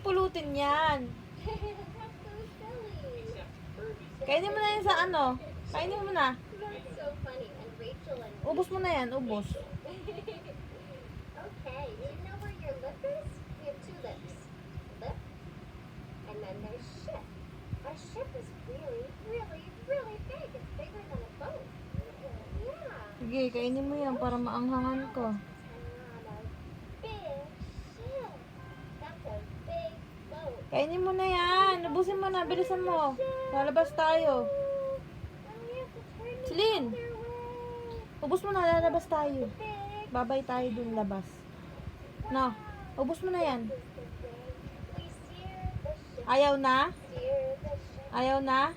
mong pulutin yan. That's so silly. Kainin mo na yan sa ano. Kainin mo na. That's so funny. And Rachel and Ubus mo na yan, ubos. Okay, do you know where your lip is? We have two lips. Lip, and then there's ship. Our ship is really, really, really big. It's bigger than a boat. Yeah. Sige, kainin mo yan para maanghangan ko. And we're on a big ship. That's a big boat. Kainin mo na yan. Ubusin mo na. Bilisan mo. Lalabas tayo. And we have to turn the Celine. other way. Ubus mo na. Lalabas tayo. Big. Babay tayo dun labas. No. Ubus mo na yan. We steer the ship. Ayaw na? Steer the ship. Ayaw na?